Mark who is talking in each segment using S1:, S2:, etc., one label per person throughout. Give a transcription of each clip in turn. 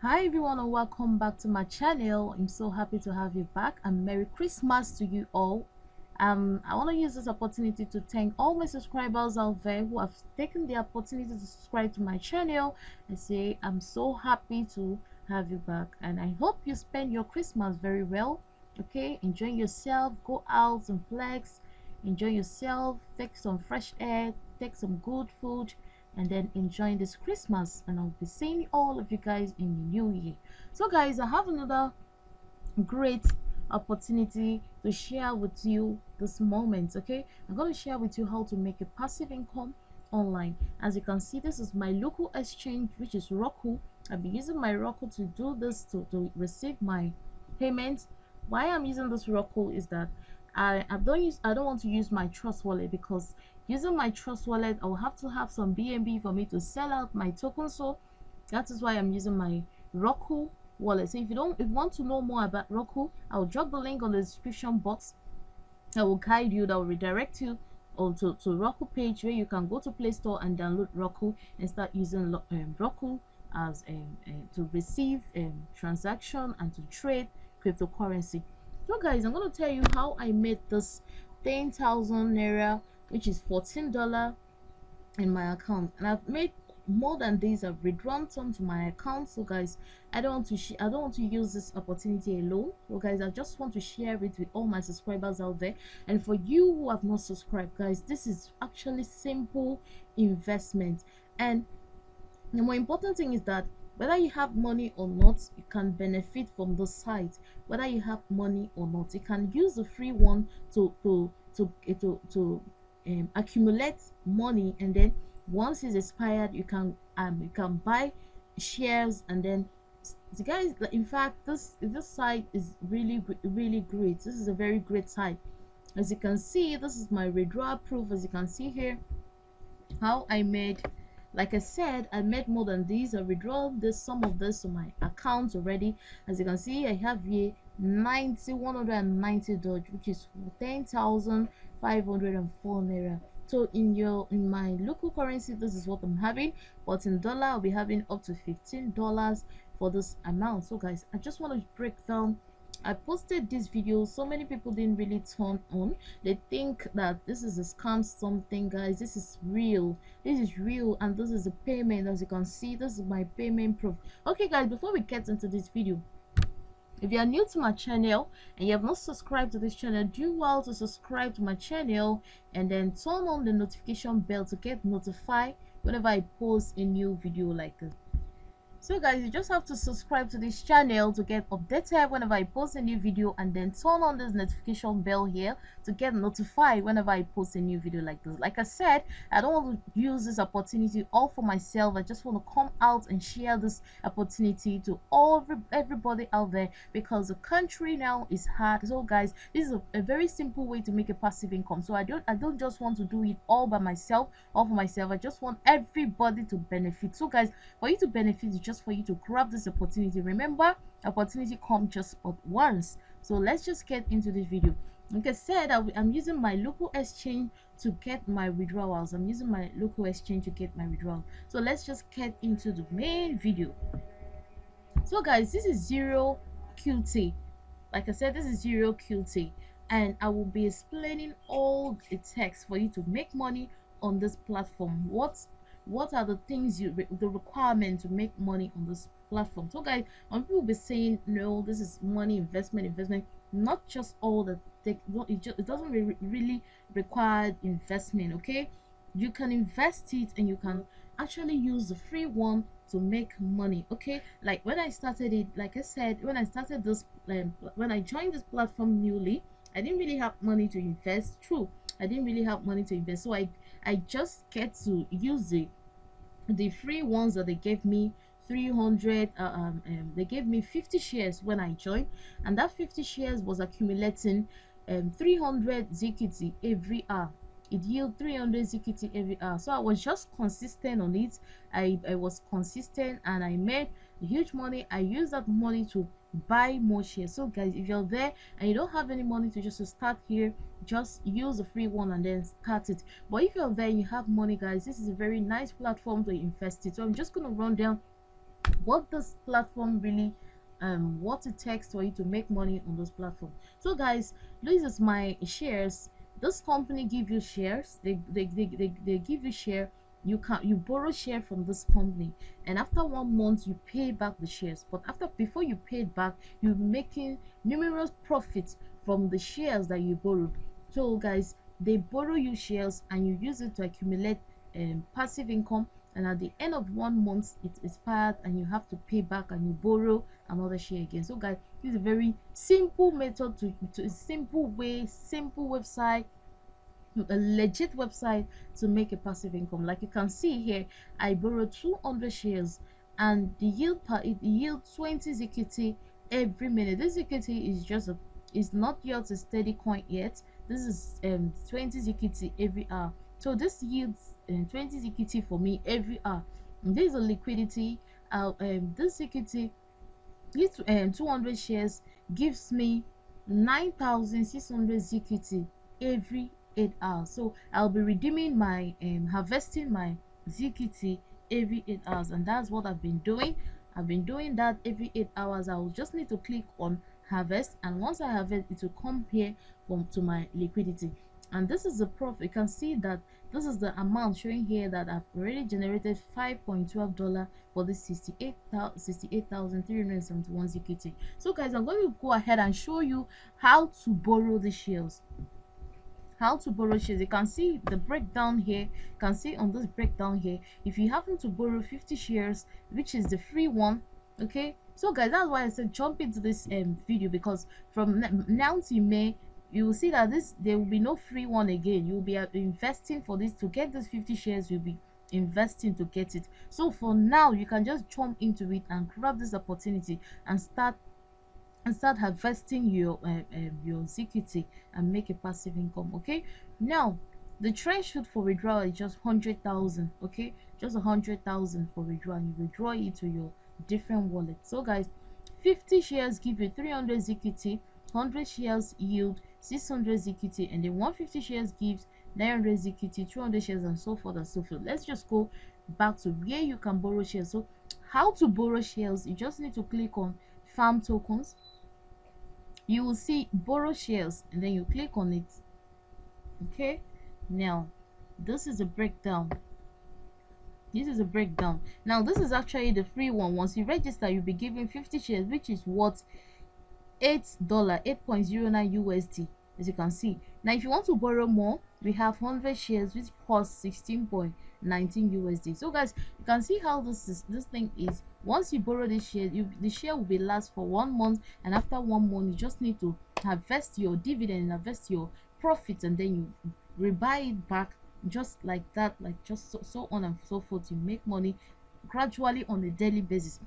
S1: Hi everyone and welcome back to my channel. I'm so happy to have you back and Merry Christmas to you all. I want to use this opportunity to thank all my subscribers out there who have taken the opportunity to subscribe to my channel and say I'm so happy to have you back, and I hope you spend your Christmas very well. Okay, enjoy yourself, go out and flex, enjoy yourself, take some fresh air, take some good food, and then enjoying this Christmas. And I'll be seeing all of you guys in the new year. So guys, I have another great opportunity to share with you this moment. Okay, I'm going to share with you how to make a passive income online. As you can see, this is my local exchange, which is Roku. I'll be using my Roku to do this, to receive my payments. Why I'm using this Roku is that I don't want to use my trust wallet, because using my trust wallet I will have to have some BNB for me to sell out my tokens. So that is why I'm using my Roku wallet. So if you want to know more about Roku, I'll drop the link on the description box. I will guide you, that will redirect you onto to Roku page where you can go to Play Store and download Roku and start using Roku as to receive transaction and to trade cryptocurrency. So guys, I'm going to tell you how I made this 10,000 naira, which is $14 in my account, and I've made more than this. I've withdrawn some to my account. So guys, I don't want to use this opportunity alone. So guys, I just want to share it with all my subscribers out there. And for you who have not subscribed, guys, this is actually simple investment. And the more important thing is that whether you have money or not, you can benefit from the site. Whether you have money or not, you can use the free one to accumulate money, and then once it's expired, you can buy shares. And then the guys, in fact, this site is really great. This is a very great site. As you can see, this is my withdrawal proof. As you can see here, how I made, like I said, I made more than these. I withdraw some of this to my account already. As you can see, I have here 190 Doge, which is 10,504 naira. So in my local currency, this is what I'm having, but in dollar I'll be having up to $15 for this amount. So guys, I just want to break down. I posted this video, so many people didn't really turn on. They think that this is a scam something. Guys, this is real. This is real, and this is a payment. As you can see, this is my payment proof. Okay guys, before we get into this video, if you are new to my channel and you have not subscribed to this channel, do well to subscribe to my channel and then turn on the notification bell to get notified whenever I post a new video like this. So guys, you just have to subscribe to this channel to get updated whenever I post a new video, and then turn on this notification bell here to get notified whenever I post a new video like this. Like I said, I don't want to use this opportunity all for myself. I just want to come out and share this opportunity to everybody out there, because the country now is hard. So guys, this is a very simple way to make a passive income. So I don't just want to do it all by myself, all for myself. I just want everybody to benefit. So guys, for you to benefit, you just for you to grab this opportunity. Remember, opportunity comes just but once. So let's just get into this video. Like I said, I'm using my local exchange to get my withdrawals. I'm using my local exchange to get my withdrawal. So let's just get into the main video. So guys, this is ZeroQT. Like I said, this is ZeroQT, and I will be explaining all the text for you to make money on this platform. What are the things the requirement to make money on this platform? So guys, when people be saying no, this is money investment, not just all the it doesn't really require investment. Okay, you can invest it and you can actually use the free one to make money. Okay, like when I started it, like I said, when I started this when I joined this platform newly, I didn't really have money to invest. True, I didn't really have money to invest, so I just get to use the free ones that they gave me. 300 they gave me 50 shares when I joined, and that 50 shares was accumulating 300 ZQT every hour. It yield 300 ZQT every hour. So I was just consistent on it. I was consistent and I made huge money. I used that money to buy more shares. So guys, if you're there and you don't have any money to start here, just use the free one and then start it. But if you're there and you have money, guys, this is a very nice platform to invest it. So I'm just going to run down what this platform really what it takes for you to make money on this platform. So guys, this is my shares. This company give you shares. They give you share. You borrow share from this company, and after 1 month you pay back the shares. But after before you pay it back, you're making numerous profits from the shares that you borrowed. So guys, they borrow you shares and you use it to accumulate passive income, and at the end of 1 month it expired and you have to pay back and you borrow another share again. So guys, this is a very simple method to simple way, simple website, a legit website to make a passive income. Like you can see here, I borrowed 200 shares and the yield per it yields 20 ZQT every minute. This ZQT is just a is not yet a steady coin yet. This is 20 ZQT every hour. So this yields 20 ZQT for me every hour. And this is a liquidity. This ZQT, this 200 shares gives me 9,600 ZQT every 8 hours. So I'll be redeeming my harvesting my ZQT every 8 hours, and that's what I've been doing. I've been doing that every 8 hours. I will just need to click on harvest, and once I harvest, it will come here to my liquidity. And this is the profit. You can see that this is the amount showing here that I've already generated $5.12 for this 68,371 ZQT. So guys, I'm going to go ahead and show you how to borrow the shares. How to borrow shares. You can see the breakdown here. You can see on this breakdown here, if you happen to borrow 50 shares, which is the free one, okay. So guys, that's why I said jump into this video, because from now till May, you will see that there will be no free one again. You will be investing for this to get this 50 shares. You'll be investing to get it. So for now, you can just jump into it and grab this opportunity and start harvesting your ZQT and make a passive income. Okay, now the threshold for withdrawal is just 100,000. Okay, just 100,000 for withdrawal. You withdraw it to your different wallet. So guys, 50 shares give you 300 ZQT, 100 shares yield 600 ZQT, and then 150 shares gives 900 ZQT, 200 shares, and so forth and so forth. Let's just go back to where you can borrow shares. So how to borrow shares? You just need to click on farm tokens. You will see borrow shares, and then you click on it. Okay, now this is a breakdown. This is a breakdown. Now this is actually the free one. Once you register, you'll be given 50 shares, which is what, $8.09 USD, as you can see. Now if you want to borrow more, we have 100 shares, which costs 16.19 USD. So guys, you can see how this thing is. Once you borrow this share, the share will be last for 1 month, and after 1 month you just need to harvest your dividend, harvest your profits, and then you rebuy it back, just like that, like just so on and so forth. You make money gradually on a daily basis.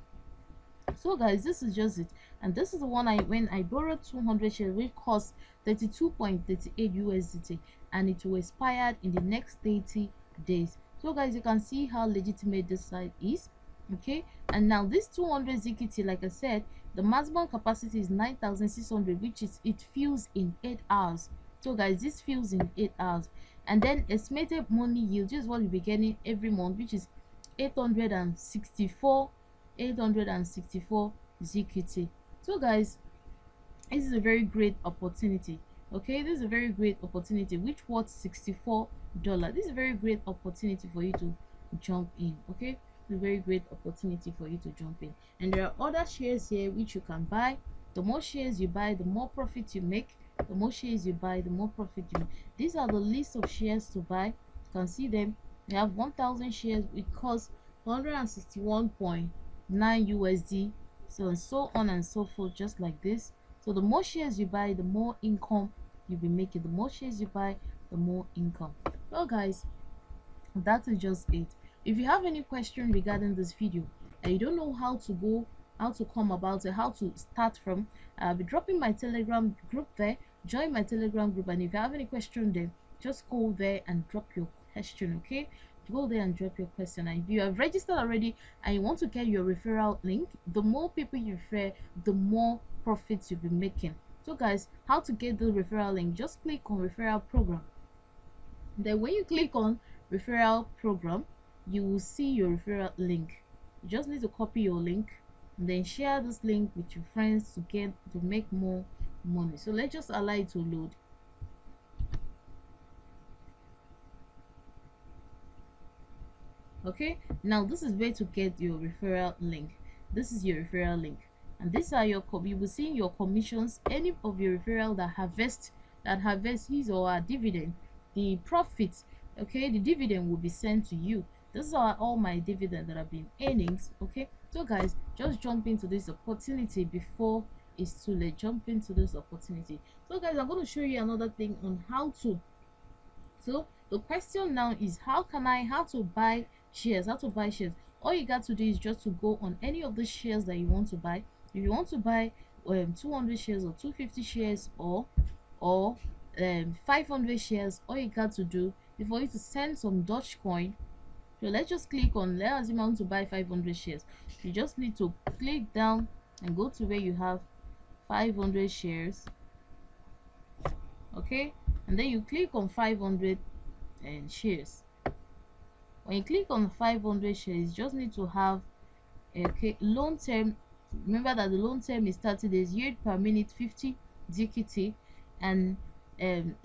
S1: So guys, this is just it, and this is the one when I borrowed 200 shares, which cost 32.38 USDT, and it will expire in the next 30 days. So guys, you can see how legitimate this site is. Okay, and now this 200 ZQT, like I said, the maximum capacity is 9,600, which is it fills in 8 hours. So guys, this fills in 8 hours, and then estimated money yield is what you'll be getting every month, which is 864 ZQT. So guys, this is a very great opportunity. Okay, this is a very great opportunity, which worth $64. This is a very great opportunity for you to jump in. Okay, a very great opportunity for you to jump in. And there are other shares here which you can buy. The more shares you buy, the more profit you make. The more shares you buy, the more profit you make. These are the list of shares to buy. You can see them. We have 1,000 shares. It costs 161.9 USD. So on and so forth, just like this. So the more shares you buy, the more income you'll be making. The more shares you buy, the more income. So guys, that is just it. If you have any question regarding this video and you don't know how to come about it, how to start from, I'll be dropping my Telegram group there. Join my Telegram group, and if you have any question there, just go there and drop your question. Okay, go there and drop your question. And if you have registered already and you want to get your referral link, the more people you refer, the more profits you'll be making. So guys, how to get the referral link? Just click on referral program. Then when you click on referral program, you will see your referral link. You just need to copy your link and then share this link with your friends to make more money. So let's just allow it to load. Okay, now this is where to get your referral link. This is your referral link, and these are your you will see your commissions. Any of your referral that harvest his or her dividend, the profits, okay, the dividend will be sent to you. This is all my dividend that I've been earning. Okay, so guys, just jump into this opportunity before it's too late. Jump into this opportunity. So guys, I'm going to show you another thing on how to. So the question now is how to buy shares. All you got to do is just to go on any of the shares that you want to buy. If you want to buy 200 shares or 250 shares or 500 shares, all you got to do is for you to send some Dogecoin. So let's just click on, let's assume I want to buy 500 shares. You just need to click down and go to where you have 500 shares. Okay, and then you click on 500 shares. When you click on 500 shares, you just need to have loan term. Remember that the loan term is 30 days, yield per minute 50 DQT, and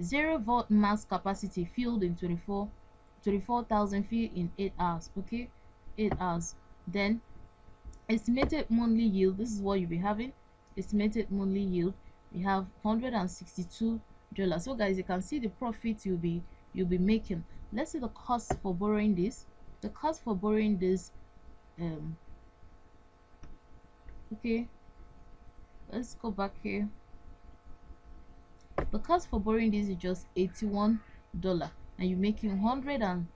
S1: 0 volt max capacity filled in 24,000 feet in 8 hours. Okay, 8 hours. Then estimated monthly yield, this is what you'll be having. Estimated monthly yield, we have $162. So guys, you can see the profit you'll be making. Let's see the cost for borrowing this. The cost for borrowing this, okay, let's go back here. The cost for borrowing this is just $81, and you're making $160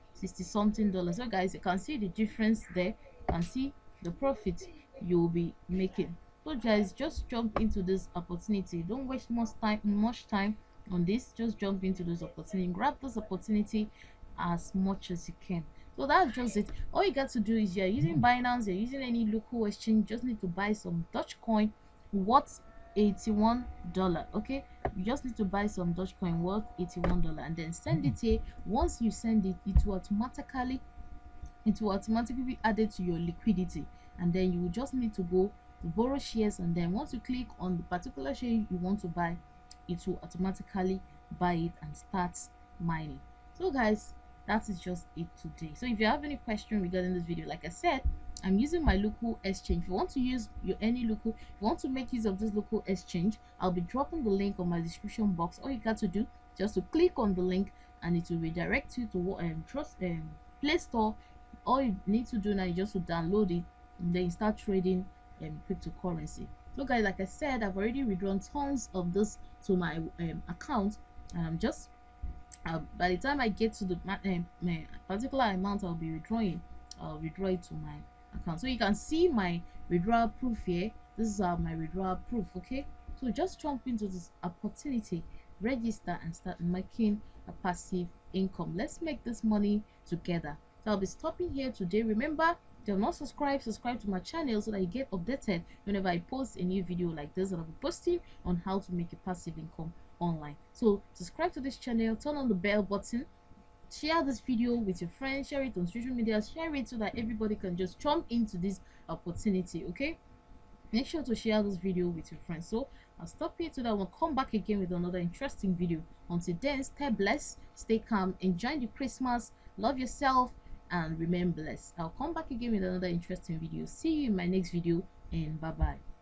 S1: something. So guys, you can see the difference there. You can see the profit you'll be making. So guys, just jump into this opportunity. Don't waste much time on this. Just jump into this opportunity. Grab this opportunity as much as you can. So that's just it. All you got to do is you're using Binance, you're using any local exchange, just need to buy some Dogecoin worth $81. Okay, you just need to buy some Dogecoin worth $81 and then send it here. Once you send it, it will automatically be added to your liquidity, and then you will just need to go to borrow shares, and then once you click on the particular share you want to buy, it will automatically buy it and start mining. So guys, that is just it today. So if you have any question regarding this video, like I said, I'm using my local exchange. If you want to use if you want to make use of this local exchange, I'll be dropping the link on my description box. All you got to do just to click on the link and it will redirect you to Play Store. All you need to do now is just to download it and then start trading cryptocurrency. So guys, like I said, I've already withdrawn tons of this to my account, and I'm just by the time I get to the particular amount I'll withdraw it to my account. So you can see my withdrawal proof here. This is my withdrawal proof. Okay, so just jump into this opportunity, register and start making a passive income. Let's make this money together. So I'll be stopping here today. Remember, if you're not subscribed, subscribe to my channel so that you get updated whenever I post a new video like this that I'll be posting on how to make a passive income online. So subscribe to this channel, turn on the bell button, share this video with your friends, share it on social media, share it so that everybody can just jump into this opportunity. Okay, make sure to share this video with your friends. So I'll stop here so that we'll come back again with another interesting video. Until then, stay blessed, stay calm, enjoy the Christmas, love yourself, and remain blessed. I'll come back again with another interesting video. See you in my next video, and bye bye.